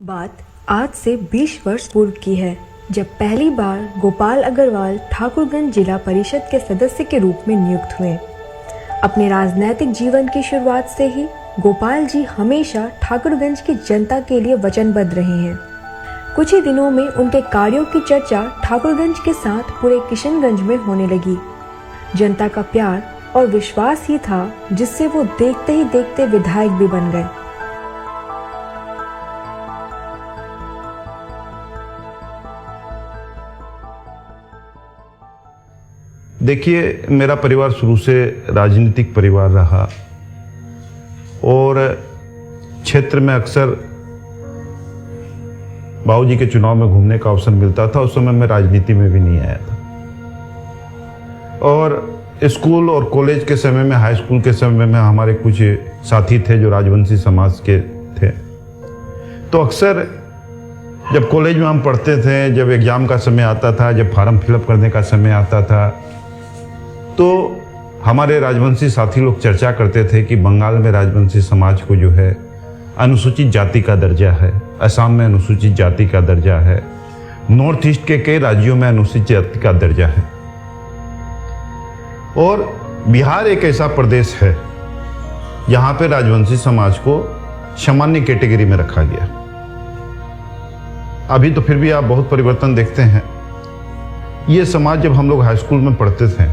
बात आज से 20 वर्ष पूर्व की है, जब पहली बार गोपाल अग्रवाल ठाकुरगंज जिला परिषद के सदस्य के रूप में नियुक्त हुए। अपने राजनैतिक जीवन की शुरुआत से ही गोपाल जी हमेशा ठाकुरगंज की जनता के लिए वचनबद्ध रहे हैं। कुछ ही दिनों में उनके कार्यों की चर्चा ठाकुरगंज के साथ पूरे किशनगंज में होने लगी। जनता का प्यार और विश्वास ही था जिससे वो देखते ही देखते विधायक भी बन गए। देखिए, मेरा परिवार शुरू से राजनीतिक परिवार रहा और क्षेत्र में अक्सर बाबूजी के चुनाव में घूमने का अवसर मिलता था। उस समय मैं राजनीति में भी नहीं आया था और स्कूल और कॉलेज के समय में, हाई स्कूल के समय में हमारे कुछ साथी थे जो राजवंशी समाज के थे। तो अक्सर जब कॉलेज में हम पढ़ते थे, जब एग्जाम का समय आता था, जब फॉर्म फिलअप करने का समय आता था, तो हमारे राजवंशी साथी लोग चर्चा करते थे कि बंगाल में राजवंशी समाज को जो है अनुसूचित जाति का दर्जा है, असम में अनुसूचित जाति का दर्जा है, नॉर्थ ईस्ट के कई राज्यों में अनुसूचित जाति का दर्जा है और बिहार एक ऐसा प्रदेश है जहां पे राजवंशी समाज को सामान्य कैटेगरी में रखा गया। अभी तो फिर भी आप बहुत परिवर्तन देखते हैं। ये समाज जब हम लोग हाई स्कूल में पढ़ते थे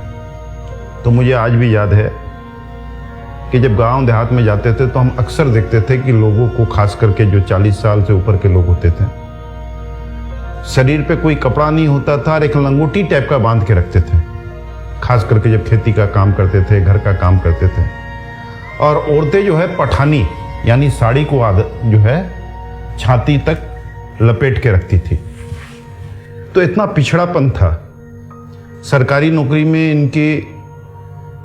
तो मुझे आज भी याद है कि जब गांव देहात में जाते थे तो हम अक्सर देखते थे कि लोगों को, खास करके जो 40 साल से ऊपर के लोग होते थे, शरीर पे कोई कपड़ा नहीं होता था और एक लंगोटी टाइप का बांध के रखते थे, खास करके जब खेती का काम करते थे, घर का काम करते थे। और औरतें जो है पठानी यानी साड़ी को जो है छाती तक लपेट के रखती थी। तो इतना पिछड़ापन था। सरकारी नौकरी में इनकी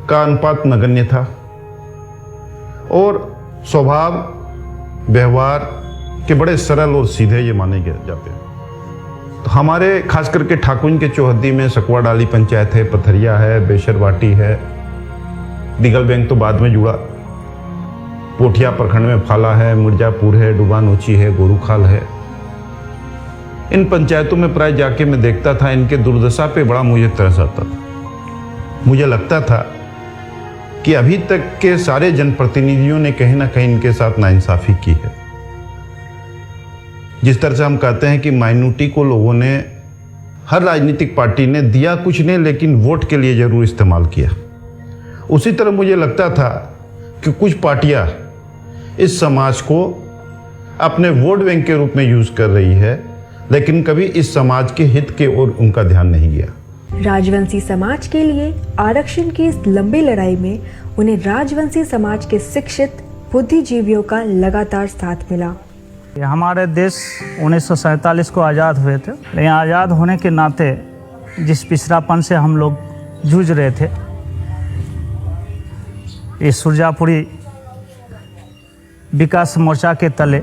का अनुपात नगण्य था और स्वभाव व्यवहार के बड़े सरल और सीधे ये माने जाते हैं। तो हमारे खास करके ठाकुरगंज के चौहद्दी में सकवा डाली पंचायत है, पथरिया है, बेशरवाटी है, दिगल बैंक तो बाद में जुड़ा, पोठिया प्रखंड में फाला है, मिर्जापुर है, डुबानोची है, गोरूखाल है। इन पंचायतों में प्राय जाके मैं देखता था, इनके दुर्दशा पे बड़ा मुझे तरस आता था। मुझे लगता था कि अभी तक के सारे जनप्रतिनिधियों ने कहीं ना कहीं इनके साथ नाइंसाफी की है। जिस तरह से हम कहते हैं कि माइनॉरिटी को लोगों ने, हर राजनीतिक पार्टी ने दिया कुछ नहीं लेकिन वोट के लिए जरूर इस्तेमाल किया, उसी तरह मुझे लगता था कि कुछ पार्टियां इस समाज को अपने वोट बैंक के रूप में यूज कर रही है, लेकिन कभी इस समाज के हित के ओर उनका ध्यान नहीं गया। राजवंशी समाज के लिए आरक्षण की इस लंबी लड़ाई में उन्हें राजवंशी समाज के शिक्षित बुद्धिजीवियों का लगातार साथ मिला। हमारे देश 1947 को आज़ाद हुए थे, लेकिन आज़ाद होने के नाते जिस पिछड़ापन से हम लोग जूझ रहे थे, इस सुरजापुरी विकास मोर्चा के तले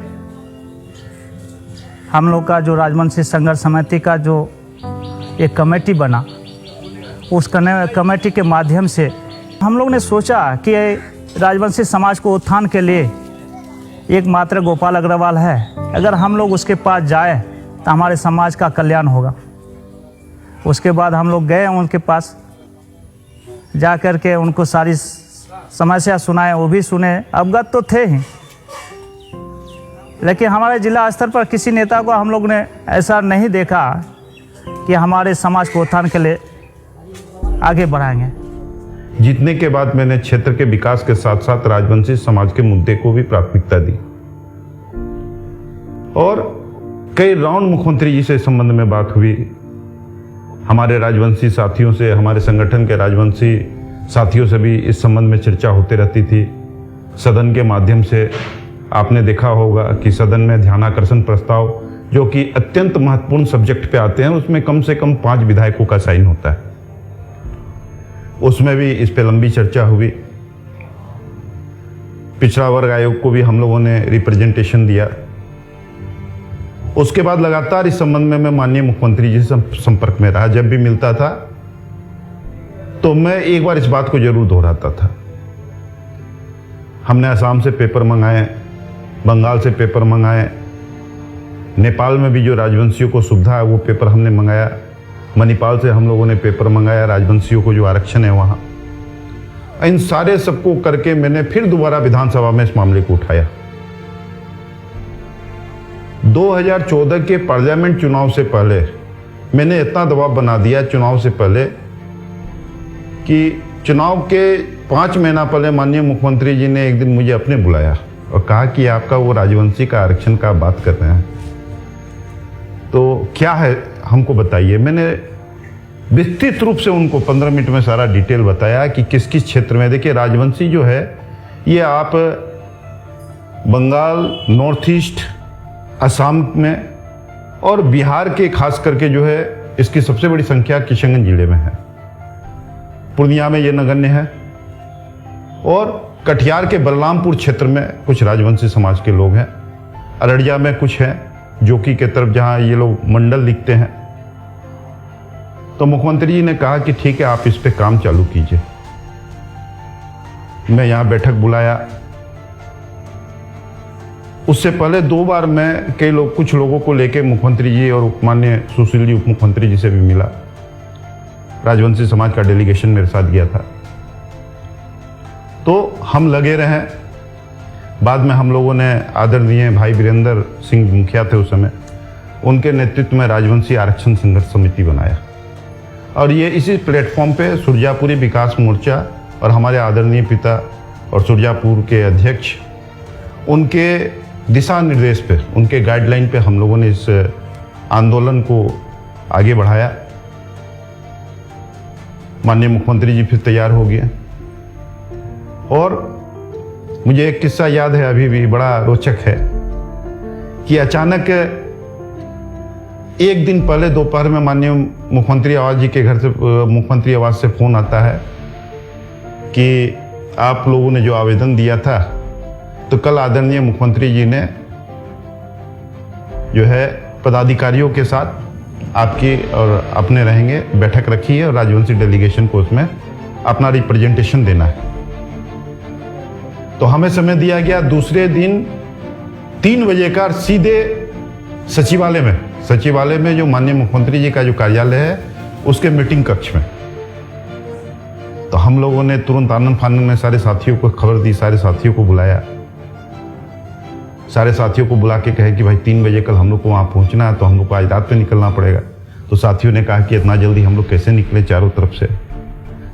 हम लोग का जो राजवंशी संघर्ष समिति का जो एक कमेटी बना, उस कमेटी के माध्यम से हम लोग ने सोचा कि राजवंशी समाज को उत्थान के लिए एकमात्र गोपाल अग्रवाल है, अगर हम लोग उसके पास जाए तो हमारे समाज का कल्याण होगा। उसके बाद हम लोग गए उनके पास, जा कर के उनको सारी समस्या सुनाए, वो भी सुने, अवगत तो थे ही, लेकिन हमारे जिला स्तर पर किसी नेता को हम लोग ने ऐसा नहीं देखा कि हमारे समाज को उत्थान के लिए आगे बढ़ाएंगे। जीतने के बाद मैंने क्षेत्र के विकास के साथ साथ राजवंशी समाज के मुद्दे को भी प्राथमिकता दी और कई राउंड मुख्यमंत्री जी से इस संबंध में बात हुई। हमारे राजवंशी साथियों से, हमारे संगठन के राजवंशी साथियों से भी इस संबंध में चर्चा होती रहती थी। सदन के माध्यम से आपने देखा होगा कि सदन में ध्यानाकर्षण प्रस्ताव, जो कि अत्यंत महत्वपूर्ण सब्जेक्ट पे आते हैं, उसमें कम से कम 5 विधायकों का साइन होता है। उसमें भी इस पे लंबी चर्चा हुई। पिछड़ा वर्ग आयोग को भी हम लोगों ने रिप्रेजेंटेशन दिया। उसके बाद लगातार इस संबंध में मैं माननीय मुख्यमंत्री जी से संपर्क में रहा। जब भी मिलता था तो मैं एक बार इस बात को जरूर दोहराता था। हमने असम से पेपर मंगाए, बंगाल से पेपर मंगाए, नेपाल में भी जो राजवंशियों को सुविधा है वो पेपर हमने मंगाया। मणिपाल से हम लोगों ने पेपर मंगाया राजवंशियों को जो आरक्षण है वहाँ। इन सारे सबको करके मैंने फिर दोबारा विधानसभा में इस मामले को उठाया। 2014 के पार्लियामेंट चुनाव से पहले मैंने इतना दबाव बना दिया चुनाव से पहले कि चुनाव के 5 महीना पहले माननीय मुख्यमंत्री जी ने एक दिन मुझे अपने बुलाया और कहा कि आपका वो राजवंशी का आरक्षण का बात कर रहे हैं, तो क्या है हमको बताइए। मैंने विस्तृत रूप से उनको 15 मिनट में सारा डिटेल बताया कि किस किस क्षेत्र में। देखिए, राजवंशी जो है ये आप बंगाल, नॉर्थ ईस्ट, असम में और बिहार के खास करके जो है इसकी सबसे बड़ी संख्या किशनगंज जिले में है। पूर्णिया में ये नगण्य है और कटिहार के बलरामपुर क्षेत्र में कुछ राजवंशी समाज के लोग हैं। अररिया में कुछ हैं, जोकी के तरफ जहां ये लोग मंडल लिखते हैं। तो मुख्यमंत्री जी ने कहा कि ठीक है, आप इस पे काम चालू कीजिए। मैं यहां बैठक बुलाया। उससे पहले 2 बार मैं कुछ लोगों को लेके मुख्यमंत्री जी और माननीय सुशील जी उप मुख्यमंत्री जी से भी मिला। राजवंशी समाज का डेलीगेशन मेरे साथ गया था, तो हम लगे रहे। बाद में हम लोगों ने आदरणीय भाई वीरेंद्र सिंह मुखिया थे उस समय, उनके नेतृत्व में राजवंशी आरक्षण संघर्ष समिति बनाया और ये इसी प्लेटफॉर्म पे सुरजापुरी विकास मोर्चा और हमारे आदरणीय पिता और सुरजापुर के अध्यक्ष, उनके दिशा निर्देश पे, उनके गाइडलाइन पे हम लोगों ने इस आंदोलन को आगे बढ़ाया। माननीय मुख्यमंत्री जी फिर तैयार हो गए और मुझे एक किस्सा याद है अभी भी, बड़ा रोचक है कि अचानक एक दिन पहले दोपहर में माननीय मुख्यमंत्री आवास जी के घर से, मुख्यमंत्री आवास से फोन आता है कि आप लोगों ने जो आवेदन दिया था, तो कल आदरणीय मुख्यमंत्री जी ने जो है पदाधिकारियों के साथ आपकी और अपने रहेंगे, बैठक रखी है और राजवंशी डेलीगेशन को उसमें अपना रिप्रेजेंटेशन देना है। तो हमें समय दिया गया दूसरे दिन 3 बजे का सीधे सचिवालय में जो माननीय मुख्यमंत्री जी का जो कार्यालय है उसके मीटिंग कक्ष में। तो हम लोगों ने तुरंत आनंद फानंद में सारे साथियों को खबर दी, सारे साथियों को बुलाया, सारे साथियों को बुला के कहे कि भाई 3 बजे कल हम लोग को वहाँ पहुँचना है, तो हम लोग को आज रात में निकलना पड़ेगा। तो साथियों ने कहा कि इतना जल्दी हम लोग कैसे निकले चारों तरफ से।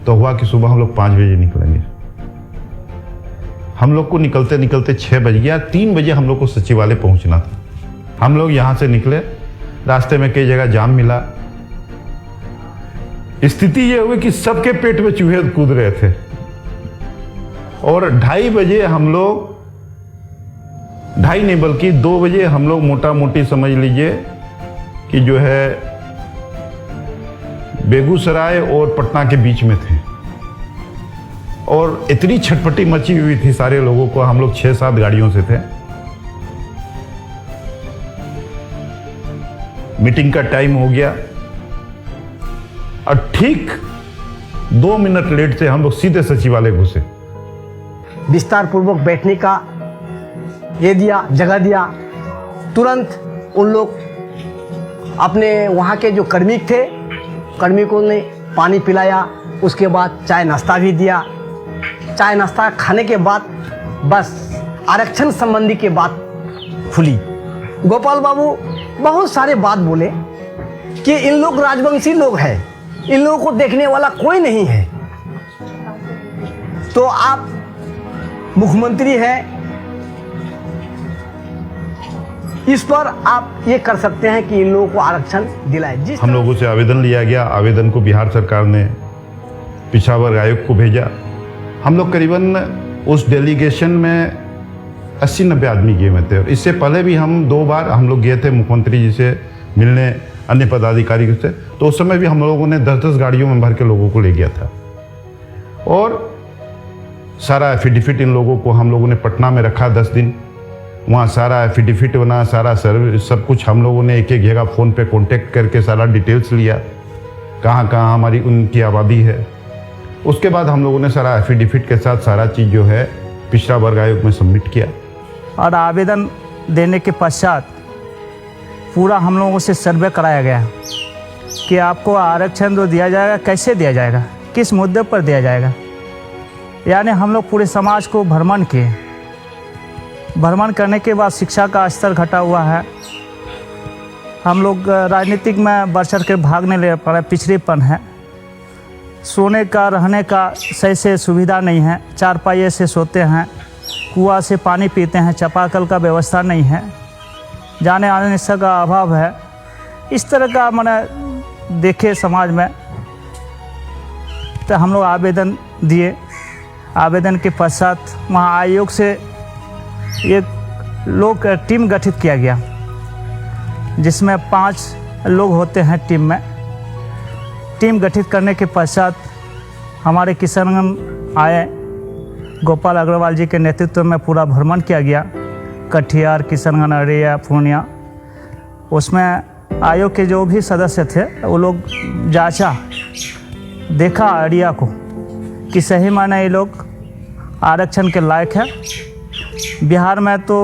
तो हुआ कि सुबह हम लोग 5 बजे निकलेंगे। हम लोग को निकलते निकलते 6 बज गया। 3 बजे हम लोग को सचिवालय पहुँचना था। हम लोग यहाँ से निकले, रास्ते में कई जगह जाम मिला। स्थिति ये हुई कि सबके पेट में चूहे कूद रहे थे और 2:30 बजे हम लोग, 2:30 नहीं बल्कि 2 बजे हम लोग मोटा मोटी समझ लीजिए कि जो है बेगूसराय और पटना के बीच में थे और इतनी छटपटी मची हुई थी सारे लोगों को। हम लोग 6-7 गाड़ियों से थे। मीटिंग का टाइम हो गया और ठीक 2 मिनट लेट से हम लोग सीधे सचिवालय घुसे। विस्तार पूर्वक बैठने का ये दिया, जगह दिया। तुरंत उन लोग अपने वहाँ के जो कार्मिकों ने पानी पिलाया, उसके बाद चाय नाश्ता भी दिया। चाय नाश्ता खाने के बाद बस आरक्षण संबंधी की बात खुली। गोपाल बाबू बहुत सारे बात बोले कि इन लोग राजवंशी लोग हैं, इन लोगों को देखने वाला कोई नहीं है, तो आप मुख्यमंत्री हैं, इस पर आप ये कर सकते हैं कि इन लोगों को आरक्षण दिलाए। हम लोगों से आवेदन लिया गया। आवेदन को बिहार सरकार ने पिछड़ा वर्ग आयोग को भेजा। हम लोग करीबन उस डेलीगेशन में 80-90 आदमी गए हुए थे और इससे पहले भी हम 2 बार हम लोग गए थे मुख्यमंत्री जी से मिलने, अन्य पदाधिकारी से। तो उस समय भी हम लोगों ने 10-10 गाड़ियों में भर के लोगों को ले गया था और सारा एफिडेविट इन लोगों को हम लोगों ने पटना में रखा 10 दिन। वहाँ सारा एफिडेविट बना, सारा सब कुछ हम लोगों ने एक जगह फ़ोन पे कांटेक्ट करके सारा डिटेल्स लिया, कहाँ कहाँ हमारी उनकी आबादी है। उसके बाद हम लोगों ने सारा एफिडेविट के साथ सारा चीज़ जो है पिछड़ा वर्ग आयोग में सबमिट किया। और आवेदन देने के पश्चात पूरा हम लोगों से सर्वे कराया गया कि आपको आरक्षण जो दिया जाएगा कैसे दिया जाएगा, किस मुद्दे पर दिया जाएगा। यानी हम लोग पूरे समाज को भ्रमण किए। भ्रमण करने के बाद शिक्षा का स्तर घटा हुआ है। हम लोग राजनीतिक में बढ़ चढ़ के भाग नहीं ले पा रहे, पिछड़ेपन है। सोने का रहने का सही से सुविधा नहीं है, चारपाई से सोते हैं, कुआं से पानी पीते हैं, चापाकल का व्यवस्था नहीं है, जाने आने से का अभाव है। इस तरह का मैंने देखे समाज में, तो हम लोग आवेदन दिए। आवेदन के पश्चात वहाँ आयोग से एक लोग टीम गठित किया गया, जिसमें 5 लोग होते हैं टीम में। टीम गठित करने के पश्चात हमारे किशनगंज आए। गोपाल अग्रवाल जी के नेतृत्व में पूरा भ्रमण किया गया, कटिहार, किशनगंज, अररिया, पूर्णिया। उसमें आयोग के जो भी सदस्य थे वो लोग जांचा, देखा अररिया को कि सही माने ये लोग आरक्षण के लायक है। बिहार में तो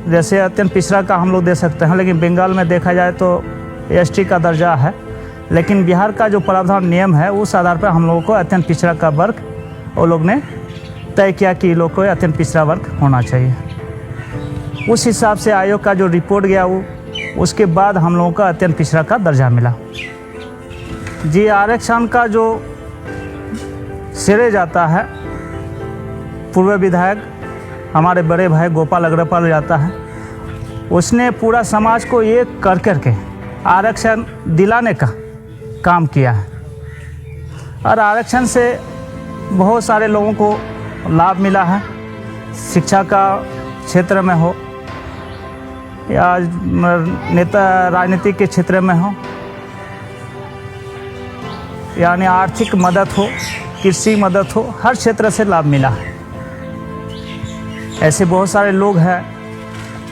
जैसे अत्यंत पिछड़ा का हम लोग दे सकते हैं, लेकिन बंगाल में देखा जाए तो एसटी का दर्जा है। लेकिन बिहार का जो प्रावधान नियम है उस आधार पर हम लोगों को अत्यंत पिछड़ा का वर्ग वो लोग ने तय किया कि लोग को अत्यंत पिछड़ा वर्ग होना चाहिए। उस हिसाब से आयोग का जो रिपोर्ट गया उसके बाद हम लोगों का अत्यंत पिछड़ा का दर्जा मिला। जी, आरक्षण का जो श्रेय जाता है पूर्व विधायक हमारे बड़े भाई गोपाल अग्रवाल जाता है। उसने पूरा समाज को एक कर करके आरक्षण दिलाने का काम किया है और आरक्षण से बहुत सारे लोगों को लाभ मिला है। शिक्षा का क्षेत्र में हो या नेता राजनीति के क्षेत्र में हो, यानी आर्थिक मदद हो, कृषि मदद हो, हर क्षेत्र से लाभ मिला है। ऐसे बहुत सारे लोग हैं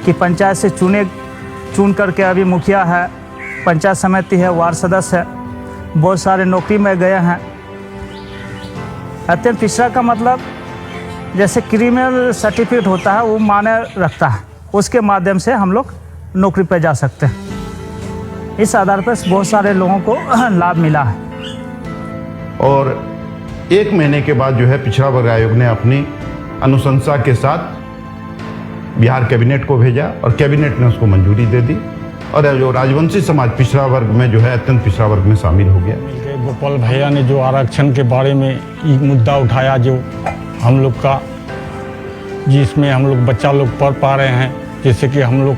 कि पंचायत से चुन करके अभी मुखिया है, पंचायत समिति है, वार्ड सदस्य है, बहुत सारे नौकरी में गए हैं। अत्यंत पिछड़ा का मतलब जैसे क्रिमिनल सर्टिफिकेट होता है वो माने रखता है, उसके माध्यम से हम लोग नौकरी पर जा सकते हैं। इस आधार पर बहुत सारे लोगों को लाभ मिला है। और 1 महीने के बाद जो है पिछड़ा वर्ग आयोग ने अपनी अनुशंसा के साथ बिहार कैबिनेट को भेजा और कैबिनेट ने उसको मंजूरी दे दी और जो राजवंशी समाज पिछड़ा वर्ग में जो है अत्यंत पिछड़ा वर्ग में शामिल हो गया। गोपाल भैया ने जो आरक्षण के बारे में ये मुद्दा उठाया, जो हम लोग का जिसमें हम लोग बच्चा लोग पढ़ पा रहे हैं, जैसे कि हम लोग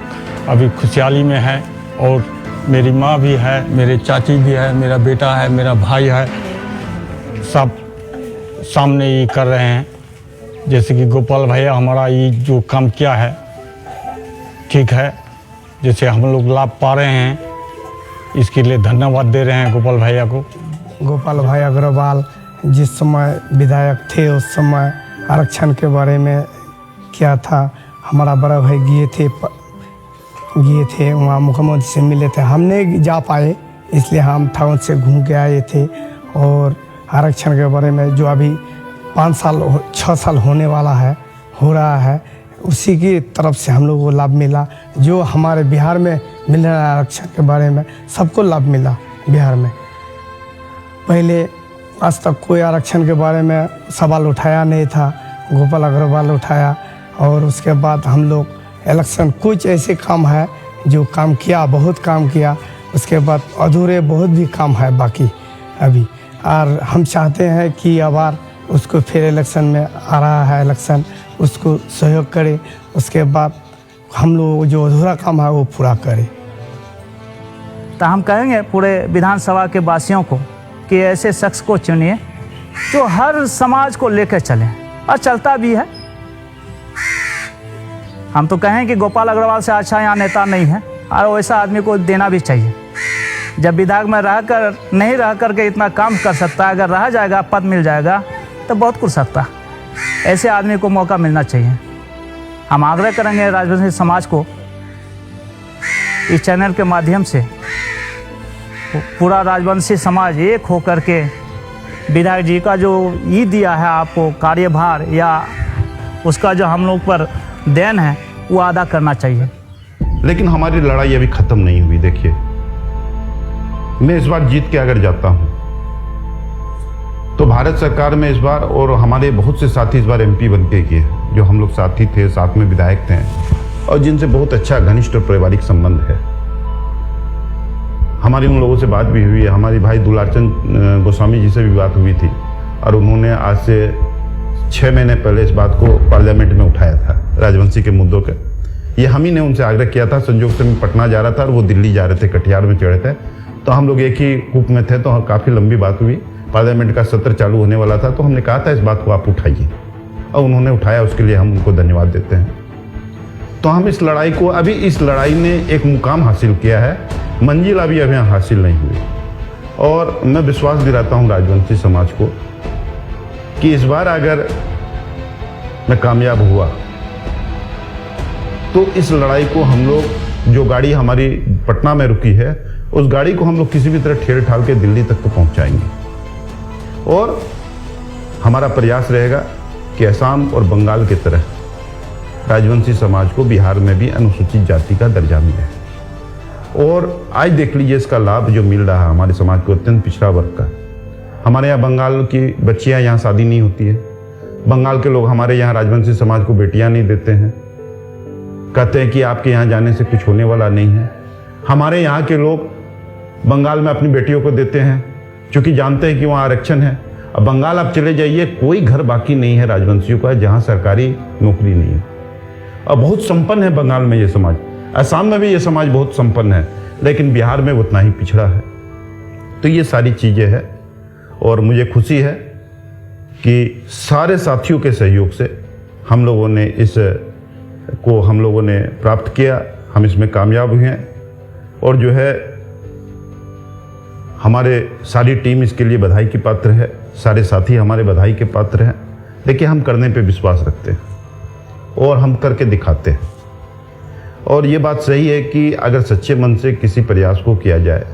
अभी खुशहाली में है और मेरी माँ भी है, मेरे चाची भी है, मेरा बेटा है, मेरा भाई है, सब सामने ये कर रहे हैं। जैसे कि गोपाल भैया हमारा ये जो काम किया है ठीक है, जैसे हम लोग लाभ पा रहे हैं, इसके लिए धन्यवाद दे रहे हैं गोपाल भैया को। गोपाल भाई अग्रवाल जिस समय विधायक थे उस समय आरक्षण के बारे में क्या था, हमारा बड़ा भाई गए थे वहाँ मुख्यमंत्री से मिले थे। हम नहीं जा पाए इसलिए हम टाउन से घूम के आए थे और आरक्षण के बारे में जो अभी 6 साल होने वाला है, हो रहा है, उसी की तरफ से हम लोगों को लाभ मिला। जो हमारे बिहार में मिल रहा है आरक्षण के बारे में सबको लाभ मिला बिहार में। पहले आज तक कोई आरक्षण के बारे में सवाल उठाया नहीं था, गोपाल अग्रवाल उठाया और उसके बाद हम लोग इलेक्शन कुछ ऐसे काम है जो काम किया, बहुत काम किया, उसके बाद अधूरे बहुत भी काम है बाकी अभी। और हम चाहते हैं कि अब बार उसको फिर इलेक्शन में आ रहा है इलेक्शन, उसको सहयोग करे, उसके बाद हम लोग जो अधूरा काम है वो पूरा करें। तो हम कहेंगे पूरे विधानसभा के वासियों को कि ऐसे शख्स को चुनिए जो हर समाज को लेकर चले और चलता भी है। हम तो कहें कि गोपाल अग्रवाल से अच्छा यहाँ नेता नहीं है और वैसा आदमी को देना भी चाहिए। जब विधायक में रहकर नहीं रह करके इतना काम कर सकता है, अगर रह जाएगा, पद मिल जाएगा तो बहुत कुछ सकता है। ऐसे आदमी को मौका मिलना चाहिए। हम आग्रह करेंगे राजवंशी समाज को इस चैनल के माध्यम से, पूरा राजवंशी समाज एक हो करके विधायक जी का जो ये दिया है आपको कार्यभार या उसका जो हम लोग पर देन है वो अदा करना चाहिए। लेकिन हमारी लड़ाई अभी खत्म नहीं हुई। देखिए, मैं इस बार जीत के अगर जाता हूं तो भारत सरकार में इस बार, और हमारे बहुत से साथी इस बार MP बन के गए, जो हम लोग साथी थे, साथ में विधायक थे और जिनसे बहुत अच्छा घनिष्ठ और पारिवारिक संबंध है। हमारी उन लोगों से बात भी हुई है। हमारी भाई दुलारचंद गोस्वामी जी से भी बात हुई थी और उन्होंने आज से 6 महीने पहले इस बात को पार्लियामेंट में उठाया था, राजवंशी के मुद्दों के। ये हम ही ने उनसे आग्रह किया था। संयोग से मैं पटना जा रहा था और वो दिल्ली जा रहे थे, कटिहार में चढ़े थे, तो हम लोग एक ही कूप में थे, तो काफ़ी लंबी बात हुई। पार्लियामेंट का सत्र चालू होने वाला था, तो हमने कहा था इस बात को आप उठाइए, और उन्होंने उठाया। उसके लिए हम उनको धन्यवाद देते हैं। तो हम इस लड़ाई को, अभी इस लड़ाई ने एक मुकाम हासिल किया है, मंजिल अभी यहाँ हासिल नहीं हुई। और मैं विश्वास दिलाता हूँ राजवंशी समाज को कि इस बार अगर मैं कामयाब हुआ तो इस लड़ाई को हम लोग, जो गाड़ी हमारी पटना में रुकी है, उस गाड़ी को हम लोग किसी भी तरह ठेल ठाल के दिल्ली तक तो पहुंचाएंगे। और हमारा प्रयास रहेगा कि असम और बंगाल की तरह राजवंशी समाज को बिहार में भी अनुसूचित जाति का दर्जा मिले। और आज देख लीजिए इसका लाभ जो मिल रहा है हमारे समाज को, अत्यंत पिछड़ा वर्ग का। हमारे यहाँ बंगाल की बच्चियाँ यहाँ शादी नहीं होती है। बंगाल के लोग हमारे यहाँ राजवंशी समाज को बेटियाँ नहीं देते हैं, कहते हैं कि आपके यहाँ जाने से कुछ होने वाला नहीं है। हमारे यहाँ के लोग बंगाल में अपनी बेटियों को देते हैं क्योंकि जानते हैं कि वहाँ आरक्षण है। अब बंगाल आप चले जाइए, कोई घर बाकी नहीं है राजवंशियों का जहाँ सरकारी नौकरी नहीं है। और बहुत संपन्न है बंगाल में ये समाज, असम में भी ये समाज बहुत संपन्न है, लेकिन बिहार में उतना ही पिछड़ा है। तो ये सारी चीज़ें हैं और मुझे खुशी है कि सारे साथियों के सहयोग से हम लोगों ने प्राप्त किया, हम इसमें कामयाब हुए हैं। और जो है हमारे सारी टीम इसके लिए बधाई की पात्र है, सारे साथी हमारे बधाई के पात्र हैं। देखिए, हम करने पे विश्वास रखते हैं और हम करके दिखाते हैं। और ये बात सही है कि अगर सच्चे मन से किसी प्रयास को किया जाए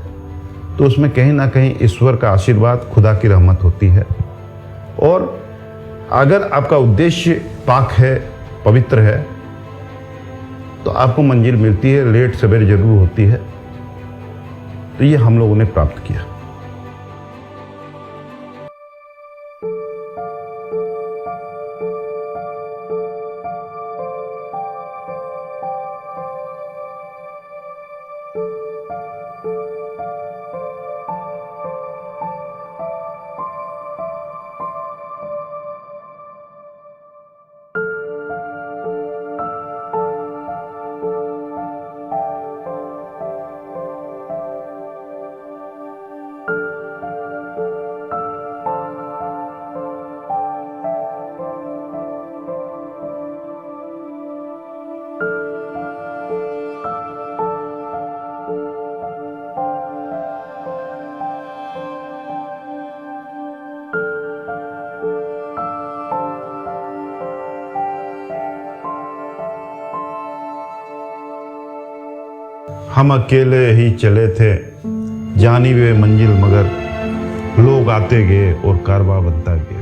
तो उसमें कहीं ना कहीं ईश्वर का आशीर्वाद, खुदा की रहमत होती है। और अगर आपका उद्देश्य पाक है, पवित्र है, तो आपको मंजिल मिलती है, लेट सवेर जरूर होती है। तो ये हम लोगों ने प्राप्त किया। हम अकेले ही चले थे जानी वे मंजिल, मगर लोग आते गए और कारवां बनता गया।